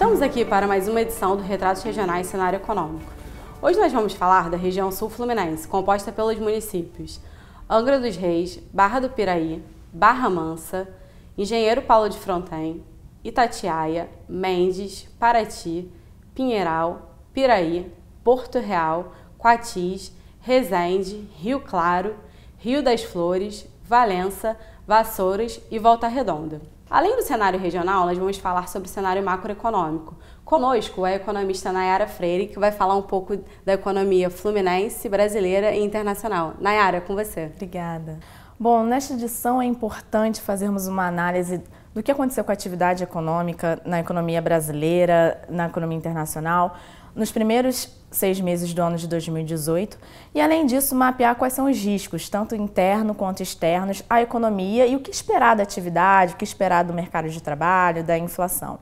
Estamos aqui para mais uma edição do Retratos Regionais Cenário Econômico. Hoje nós vamos falar da região sul fluminense, composta pelos municípios Angra dos Reis, Barra do Piraí, Barra Mansa, Engenheiro Paulo de Fronten, Itatiaia, Mendes, Paraty, Pinheiral, Piraí, Porto Real, Quatis, Resende, Rio Claro, Rio das Flores, Valença, Vassouras e Volta Redonda. Além do cenário regional, nós vamos falar sobre o cenário macroeconômico. Conosco é a economista Nayara Freire, que vai falar um pouco da economia fluminense, brasileira e internacional. Nayara, com você. Obrigada. Bom, nesta edição é importante fazermos uma análise do que aconteceu com a atividade econômica na economia brasileira, na economia internacional, nos primeiros 6 meses do ano de 2018 e, além disso, mapear quais são os riscos, tanto internos quanto externos, à economia e o que esperar da atividade, o que esperar do mercado de trabalho, da inflação.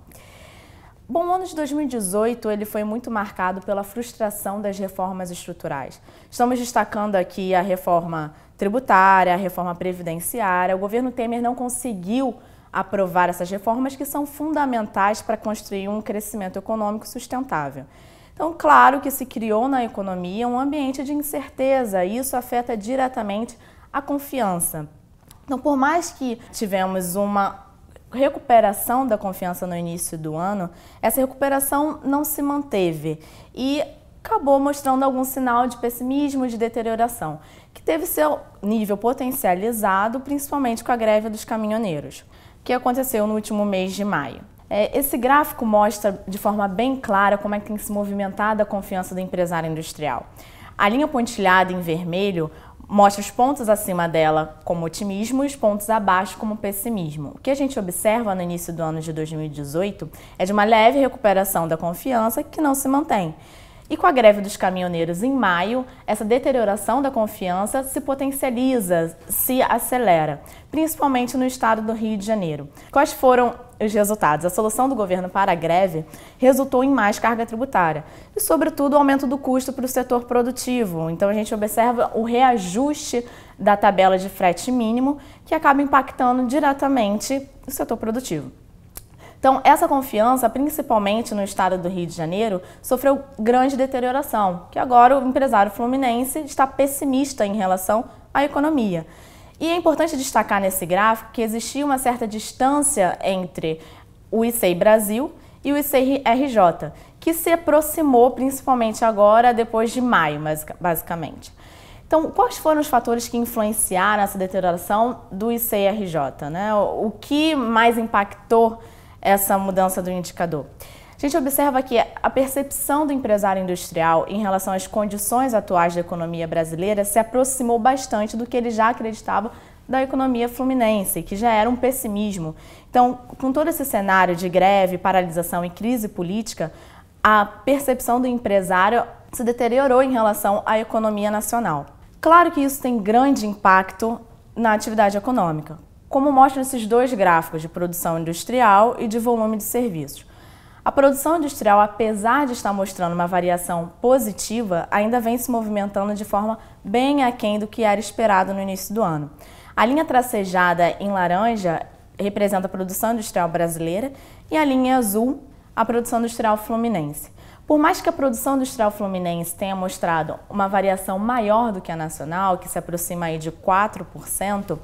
Bom, o ano de 2018 ele foi muito marcado pela frustração das reformas estruturais. Estamos destacando aqui a reforma tributária, a reforma previdenciária. O governo Temer não conseguiu aprovar essas reformas que são fundamentais para construir um crescimento econômico sustentável. Então, claro que se criou na economia um ambiente de incerteza e isso afeta diretamente a confiança. Então, por mais que tivemos uma recuperação da confiança no início do ano, essa recuperação não se manteve e acabou mostrando algum sinal de pessimismo, de deterioração, que teve seu nível potencializado, principalmente com a greve dos caminhoneiros, que aconteceu no último mês de maio. Esse gráfico mostra de forma bem clara como é que tem se movimentado a confiança do empresário industrial. A linha pontilhada em vermelho mostra os pontos acima dela como otimismo e os pontos abaixo como pessimismo. O que a gente observa no início do ano de 2018 é de uma leve recuperação da confiança que não se mantém. E com a greve dos caminhoneiros em maio, essa deterioração da confiança se potencializa, se acelera, principalmente no estado do Rio de Janeiro. Quais foram os resultados? A solução do governo para a greve resultou em mais carga tributária e, sobretudo, o aumento do custo para o setor produtivo. Então, a gente observa o reajuste da tabela de frete mínimo, que acaba impactando diretamente o setor produtivo. Então, essa confiança, principalmente no estado do Rio de Janeiro, sofreu grande deterioração, que agora o empresário fluminense está pessimista em relação à economia. E é importante destacar nesse gráfico que existia uma certa distância entre o ICEI Brasil e o ICEI RJ, que se aproximou principalmente agora, depois de maio, basicamente. Então, quais foram os fatores que influenciaram essa deterioração do ICEI RJ, né? O que mais impactou essa mudança do indicador? A gente observa que a percepção do empresário industrial em relação às condições atuais da economia brasileira se aproximou bastante do que ele já acreditava da economia fluminense, que já era um pessimismo. Então, com todo esse cenário de greve, paralisação e crise política, a percepção do empresário se deteriorou em relação à economia nacional. Claro que isso tem grande impacto na atividade econômica, como mostram esses dois gráficos de produção industrial e de volume de serviços. A produção industrial, apesar de estar mostrando uma variação positiva, ainda vem se movimentando de forma bem aquém do que era esperado no início do ano. A linha tracejada em laranja representa a produção industrial brasileira e a linha azul, a produção industrial fluminense. Por mais que a produção industrial fluminense tenha mostrado uma variação maior do que a nacional, que se aproxima aí de 4%,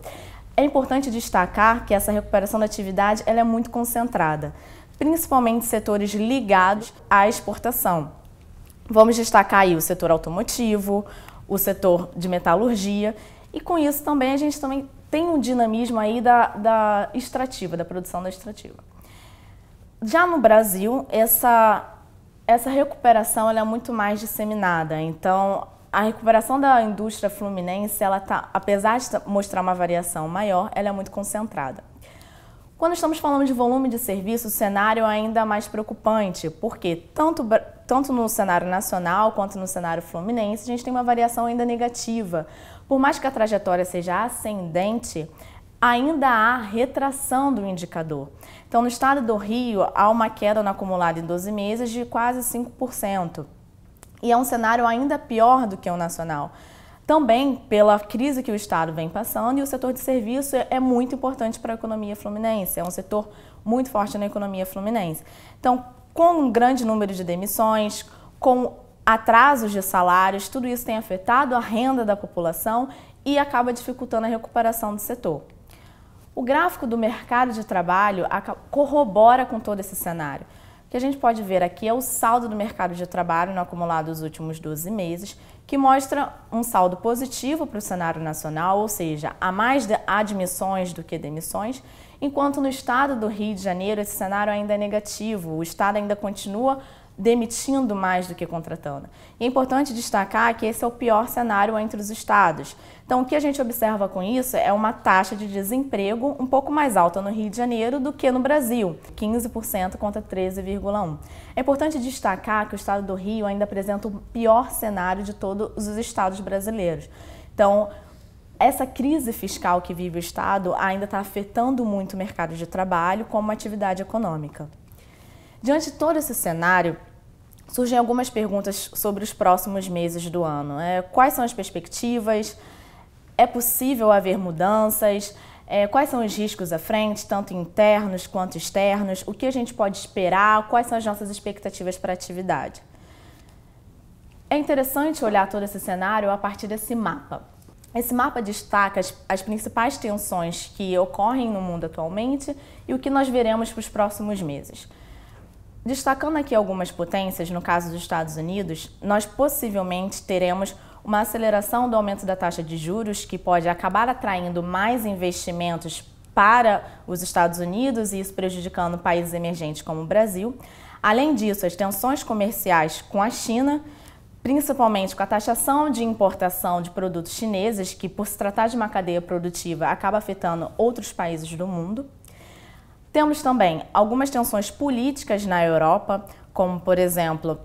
é importante destacar que essa recuperação da atividade ela é muito concentrada, principalmente setores ligados à exportação. Vamos destacar aí o setor automotivo, o setor de metalurgia e com isso também a gente também tem um dinamismo aí da extrativa, da produção da extrativa. Já no Brasil, essa recuperação ela é muito mais disseminada, então a recuperação da indústria fluminense, ela tá, apesar de mostrar uma variação maior, ela é muito concentrada. Quando estamos falando de volume de serviço, o cenário é ainda mais preocupante, porque tanto no cenário nacional quanto no cenário fluminense, a gente tem uma variação ainda negativa. Por mais que a trajetória seja ascendente, ainda há retração do indicador. Então, no estado do Rio, há uma queda no acumulado em 12 meses de quase 5%. E é um cenário ainda pior do que o nacional. Também pela crise que o estado vem passando e o setor de serviço é muito importante para a economia fluminense, é um setor muito forte na economia fluminense. Então, com um grande número de demissões, com atrasos de salários, tudo isso tem afetado a renda da população e acaba dificultando a recuperação do setor. O gráfico do mercado de trabalho corrobora com todo esse cenário. O que a gente pode ver aqui é o saldo do mercado de trabalho no acumulado dos últimos 12 meses, que mostra um saldo positivo para o cenário nacional, ou seja, há mais admissões do que demissões, enquanto no estado do Rio de Janeiro esse cenário ainda é negativo, o estado ainda continua demitindo mais do que contratando. E é importante destacar que esse é o pior cenário entre os estados. Então, o que a gente observa com isso é uma taxa de desemprego um pouco mais alta no Rio de Janeiro do que no Brasil, 15% contra 13,1%. É importante destacar que o estado do Rio ainda apresenta o pior cenário de todos os estados brasileiros. Então, essa crise fiscal que vive o estado ainda está afetando muito o mercado de trabalho como atividade econômica. Diante de todo esse cenário, surgem algumas perguntas sobre os próximos meses do ano. Quais são as perspectivas? É possível haver mudanças? Quais são os riscos à frente, tanto internos quanto externos? O que a gente pode esperar? Quais são as nossas expectativas para a atividade? É interessante olhar todo esse cenário a partir desse mapa. Esse mapa destaca as principais tensões que ocorrem no mundo atualmente e o que nós veremos para os próximos meses. Destacando aqui algumas potências, no caso dos Estados Unidos, nós possivelmente teremos uma aceleração do aumento da taxa de juros que pode acabar atraindo mais investimentos para os Estados Unidos e isso prejudicando países emergentes como o Brasil. Além disso, as tensões comerciais com a China, principalmente com a taxação de importação de produtos chineses, que por se tratar de uma cadeia produtiva acaba afetando outros países do mundo. Temos também algumas tensões políticas na Europa, como, por exemplo,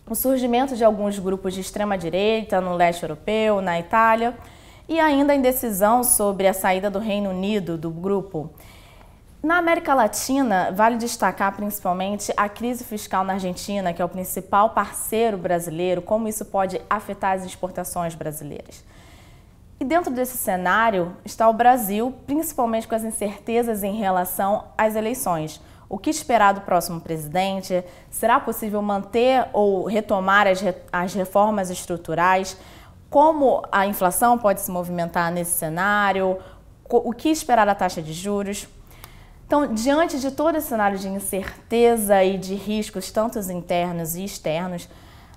o surgimento de alguns grupos de extrema-direita no leste europeu, na Itália, e ainda a indecisão sobre a saída do Reino Unido do grupo. Na América Latina, vale destacar principalmente a crise fiscal na Argentina, que é o principal parceiro brasileiro, como isso pode afetar as exportações brasileiras. E dentro desse cenário está o Brasil, principalmente com as incertezas em relação às eleições. O que esperar do próximo presidente? Será possível manter ou retomar as reformas estruturais? Como a inflação pode se movimentar nesse cenário? O que esperar da taxa de juros? Então, diante de todo esse cenário de incerteza e de riscos, tanto internos e externos,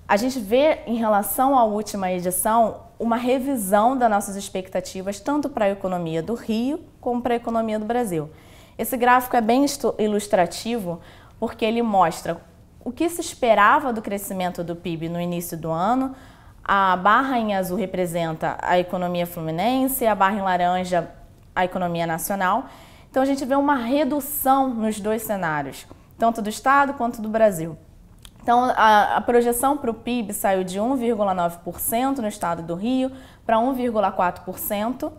a gente vê, em relação à última edição, uma revisão das nossas expectativas, tanto para a economia do Rio como para a economia do Brasil. Esse gráfico é bem ilustrativo, porque ele mostra o que se esperava do crescimento do PIB no início do ano. A barra em azul representa a economia fluminense, a barra em laranja a economia nacional. Então, a gente vê uma redução nos dois cenários, tanto do Estado quanto do Brasil. Então, a projeção para o PIB saiu de 1,9% no estado do Rio para 1,4%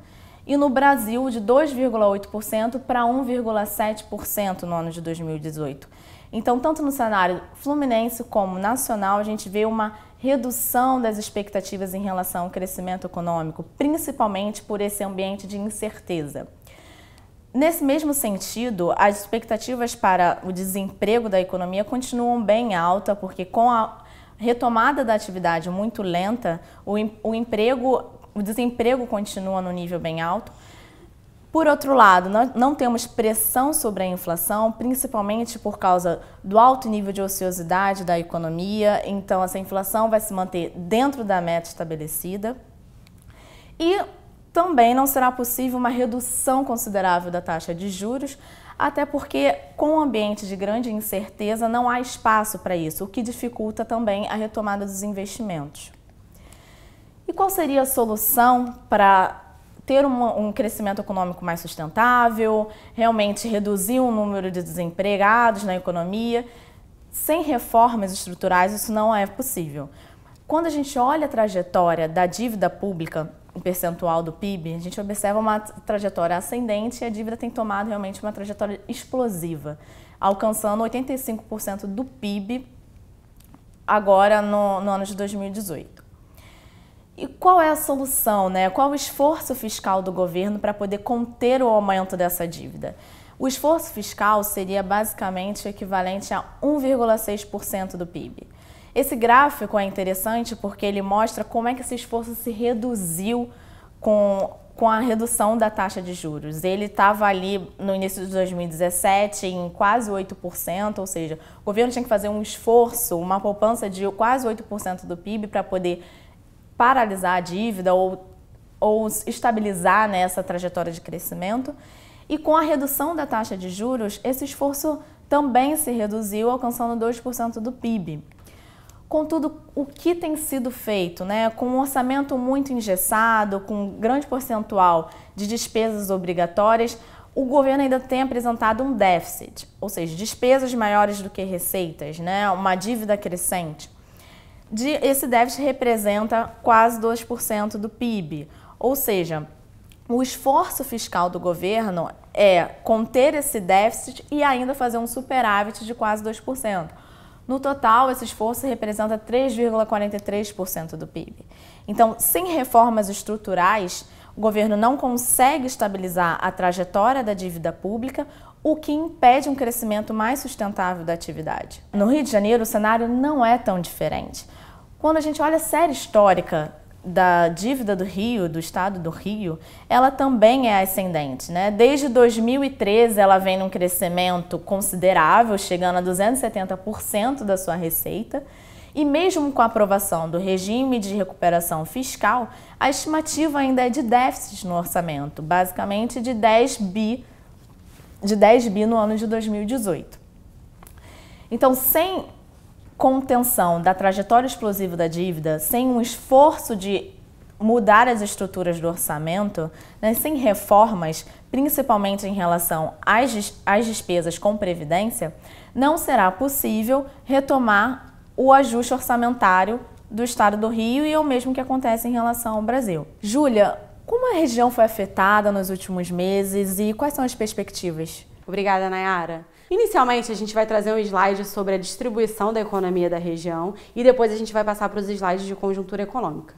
e no Brasil de 2,8% para 1,7% no ano de 2018. Então, tanto no cenário fluminense como nacional, a gente vê uma redução das expectativas em relação ao crescimento econômico, principalmente por esse ambiente de incerteza. Nesse mesmo sentido, as expectativas para o desemprego da economia continuam bem alta, porque com a retomada da atividade muito lenta, o desemprego continua no nível bem alto. Por outro lado, não temos pressão sobre a inflação, principalmente por causa do alto nível de ociosidade da economia, então essa inflação vai se manter dentro da meta estabelecida. E também não será possível uma redução considerável da taxa de juros, até porque com o ambiente de grande incerteza não há espaço para isso, o que dificulta também a retomada dos investimentos. E qual seria a solução para ter um crescimento econômico mais sustentável, realmente reduzir o número de desempregados na economia? Sem reformas estruturais isso não é possível. Quando a gente olha a trajetória da dívida pública, em percentual do PIB, a gente observa uma trajetória ascendente e a dívida tem tomado realmente uma trajetória explosiva, alcançando 85% do PIB agora no ano de 2018. E qual é a solução, né? Qual o esforço fiscal do governo para poder conter o aumento dessa dívida? O esforço fiscal seria basicamente equivalente a 1,6% do PIB. Esse gráfico é interessante porque ele mostra como é que esse esforço se reduziu com a redução da taxa de juros. Ele estava ali no início de 2017 em quase 8%, ou seja, o governo tinha que fazer um esforço, uma poupança de quase 8% do PIB para poder paralisar a dívida ou estabilizar, né, essa trajetória de crescimento. E com a redução da taxa de juros, esse esforço também se reduziu, alcançando 2% do PIB. Contudo, o que tem sido feito, né, com um orçamento muito engessado, com um grande percentual de despesas obrigatórias, o governo ainda tem apresentado um déficit, ou seja, despesas maiores do que receitas, né, uma dívida crescente. Esse déficit representa quase 2% do PIB, ou seja, o esforço fiscal do governo é conter esse déficit e ainda fazer um superávit de quase 2%. No total, esse esforço representa 3,43% do PIB. Então, sem reformas estruturais, o governo não consegue estabilizar a trajetória da dívida pública, o que impede um crescimento mais sustentável da atividade. No Rio de Janeiro, o cenário não é tão diferente. Quando a gente olha a série histórica da dívida do Rio, do estado do Rio, ela também é ascendente, né? Desde 2013 ela vem num crescimento considerável, chegando a 270% da sua receita, e mesmo com a aprovação do regime de recuperação fiscal, a estimativa ainda é de déficit no orçamento, basicamente de 10 bi no ano de 2018. Então, sem contenção da trajetória explosiva da dívida, sem um esforço de mudar as estruturas do orçamento, né, sem reformas, principalmente em relação às despesas com previdência, não será possível retomar o ajuste orçamentário do estado do Rio e o mesmo que acontece em relação ao Brasil. Júlia, como a região foi afetada nos últimos meses e quais são as perspectivas? Obrigada, Nayara. Inicialmente, a gente vai trazer um slide sobre a distribuição da economia da região e depois a gente vai passar para os slides de conjuntura econômica.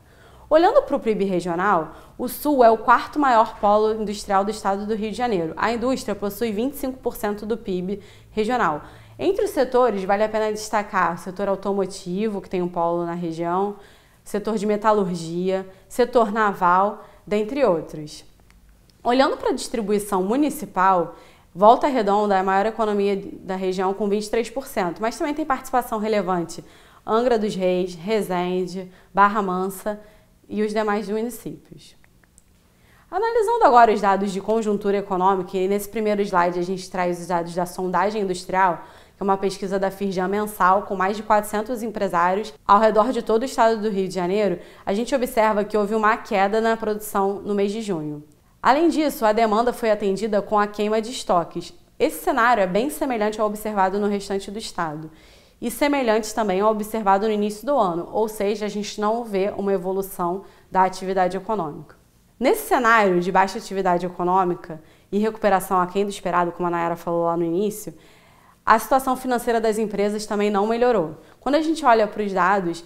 Olhando para o PIB regional, o Sul é o quarto maior polo industrial do estado do Rio de Janeiro. A indústria possui 25% do PIB regional. Entre os setores, vale a pena destacar o setor automotivo, que tem um polo na região, setor de metalurgia, setor naval, dentre outros. Olhando para a distribuição municipal, Volta Redonda é a maior economia da região com 23%, mas também tem participação relevante Angra dos Reis, Resende, Barra Mansa e os demais municípios. Analisando agora os dados de conjuntura econômica, e nesse primeiro slide a gente traz os dados da sondagem industrial, que é uma pesquisa da Firjan mensal com mais de 400 empresários ao redor de todo o estado do Rio de Janeiro, a gente observa que houve uma queda na produção no mês de junho. Além disso, a demanda foi atendida com a queima de estoques. Esse cenário é bem semelhante ao observado no restante do estado e semelhante também ao observado no início do ano, ou seja, a gente não vê uma evolução da atividade econômica. Nesse cenário de baixa atividade econômica e recuperação aquém do esperado, como a Nayara falou lá no início, a situação financeira das empresas também não melhorou. Quando a gente olha para os dados,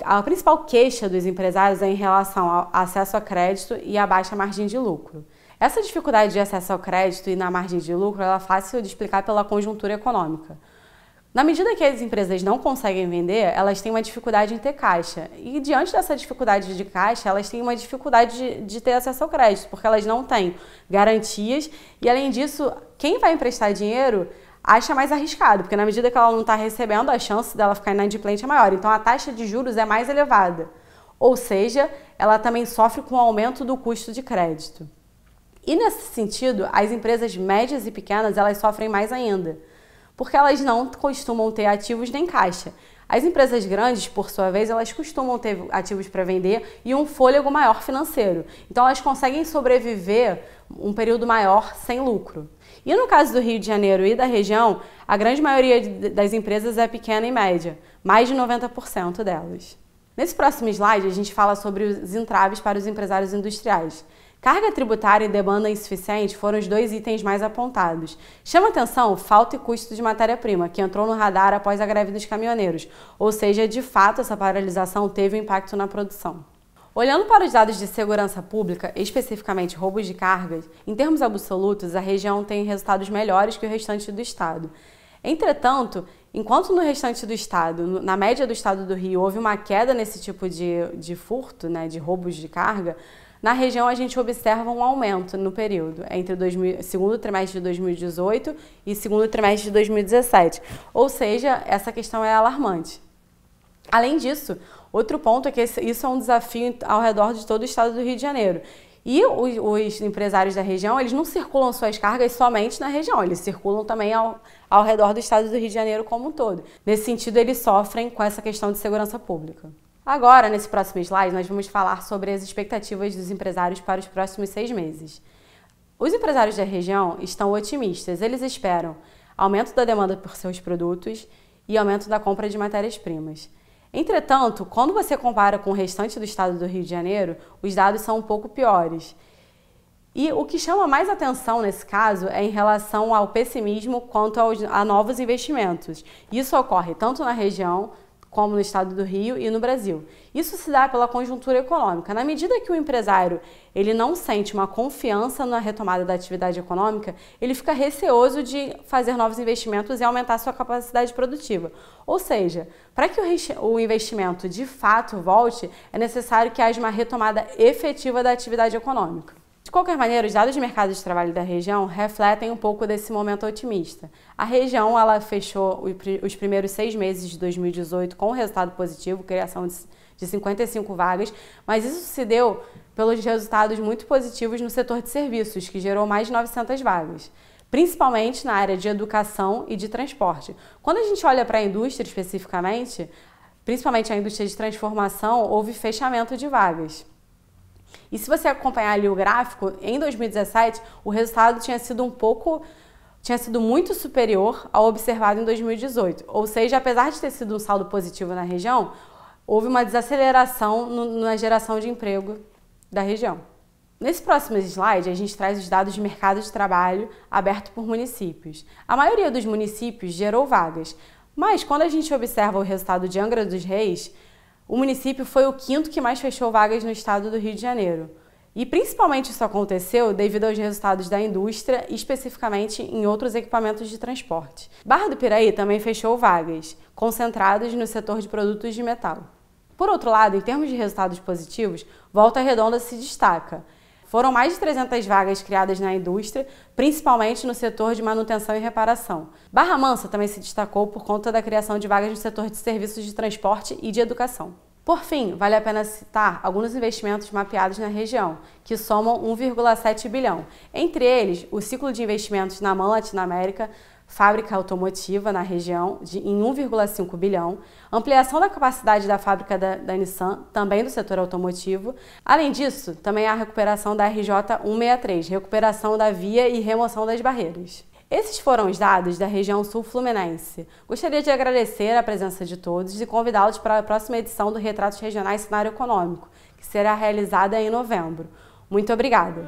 a principal queixa dos empresários é em relação ao acesso a crédito e à baixa margem de lucro. Essa dificuldade de acesso ao crédito e na margem de lucro ela é fácil de explicar pela conjuntura econômica. Na medida que as empresas não conseguem vender, elas têm uma dificuldade em ter caixa. E diante dessa dificuldade de caixa, elas têm uma dificuldade de ter acesso ao crédito, porque elas não têm garantias e, além disso, quem vai emprestar dinheiro acha mais arriscado, porque na medida que ela não está recebendo, a chance dela ficar inadimplente é maior. Então, a taxa de juros é mais elevada. Ou seja, ela também sofre com o aumento do custo de crédito. E, nesse sentido, as empresas médias e pequenas, elas sofrem mais ainda, porque elas não costumam ter ativos nem caixa. As empresas grandes, por sua vez, elas costumam ter ativos para vender e um fôlego maior financeiro. Então, elas conseguem sobreviver um período maior sem lucro. E no caso do Rio de Janeiro e da região, a grande maioria das empresas é pequena e média, mais de 90% delas. Nesse próximo slide, a gente fala sobre os entraves para os empresários industriais. Carga tributária e demanda insuficiente foram os dois itens mais apontados. Chama atenção falta e custo de matéria-prima, que entrou no radar após a greve dos caminhoneiros, ou seja, de fato essa paralisação teve um impacto na produção. Olhando para os dados de segurança pública, especificamente roubos de cargas, em termos absolutos, a região tem resultados melhores que o restante do estado. Entretanto, enquanto no restante do estado, na média do estado do Rio, houve uma queda nesse tipo de furto, né, de roubos de carga, na região a gente observa um aumento no período, entre segundo trimestre de 2018 e segundo trimestre de 2017. Ou seja, essa questão é alarmante. Além disso, outro ponto é que isso é um desafio ao redor de todo o estado do Rio de Janeiro. E os empresários da região, eles não circulam suas cargas somente na região, eles circulam também ao redor do estado do Rio de Janeiro como um todo. Nesse sentido, eles sofrem com essa questão de segurança pública. Agora, nesse próximo slide, nós vamos falar sobre as expectativas dos empresários para os próximos 6 meses. Os empresários da região estão otimistas, eles esperam aumento da demanda por seus produtos e aumento da compra de matérias-primas. Entretanto, quando você compara com o restante do estado do Rio de Janeiro, os dados são um pouco piores. E o que chama mais atenção nesse caso é em relação ao pessimismo quanto a novos investimentos. Isso ocorre tanto na região como no estado do Rio e no Brasil. Isso se dá pela conjuntura econômica. Na medida que o empresário ele não sente uma confiança na retomada da atividade econômica, ele fica receoso de fazer novos investimentos e aumentar sua capacidade produtiva. Ou seja, para que o investimento de fato volte, é necessário que haja uma retomada efetiva da atividade econômica. De qualquer maneira, os dados de mercado de trabalho da região refletem um pouco desse momento otimista. A região ela fechou os primeiros 6 meses de 2018 com resultado positivo, criação de 55 vagas, mas isso se deu pelos resultados muito positivos no setor de serviços, que gerou mais de 900 vagas, principalmente na área de educação e de transporte. Quando a gente olha para a indústria especificamente, principalmente a indústria de transformação, houve fechamento de vagas. E se você acompanhar ali o gráfico, em 2017 o resultado tinha sido muito superior ao observado em 2018. Ou seja, apesar de ter sido um saldo positivo na região, houve uma desaceleração na geração de emprego da região. Nesse próximo slide, a gente traz os dados de mercado de trabalho aberto por municípios. A maioria dos municípios gerou vagas, mas quando a gente observa o resultado de Angra dos Reis, o município foi o 5º que mais fechou vagas no estado do Rio de Janeiro. E principalmente isso aconteceu devido aos resultados da indústria, especificamente em outros equipamentos de transporte. Barra do Piraí também fechou vagas, concentradas no setor de produtos de metal. Por outro lado, em termos de resultados positivos, Volta Redonda se destaca. Foram mais de 300 vagas criadas na indústria, principalmente no setor de manutenção e reparação. Barra Mansa também se destacou por conta da criação de vagas no setor de serviços de transporte e de educação. Por fim, vale a pena citar alguns investimentos mapeados na região, que somam 1,7 bilhão. Entre eles, o ciclo de investimentos na MAN Latinoamérica, fábrica automotiva na região em 1,5 bilhão, ampliação da capacidade da fábrica da Nissan, também do setor automotivo. Além disso, também há a recuperação da RJ 163, recuperação da via e remoção das barreiras. Esses foram os dados da região sul fluminense. Gostaria de agradecer a presença de todos e convidá-los para a próxima edição do Retratos Regionais Cenário Econômico, que será realizada em novembro. Muito obrigada!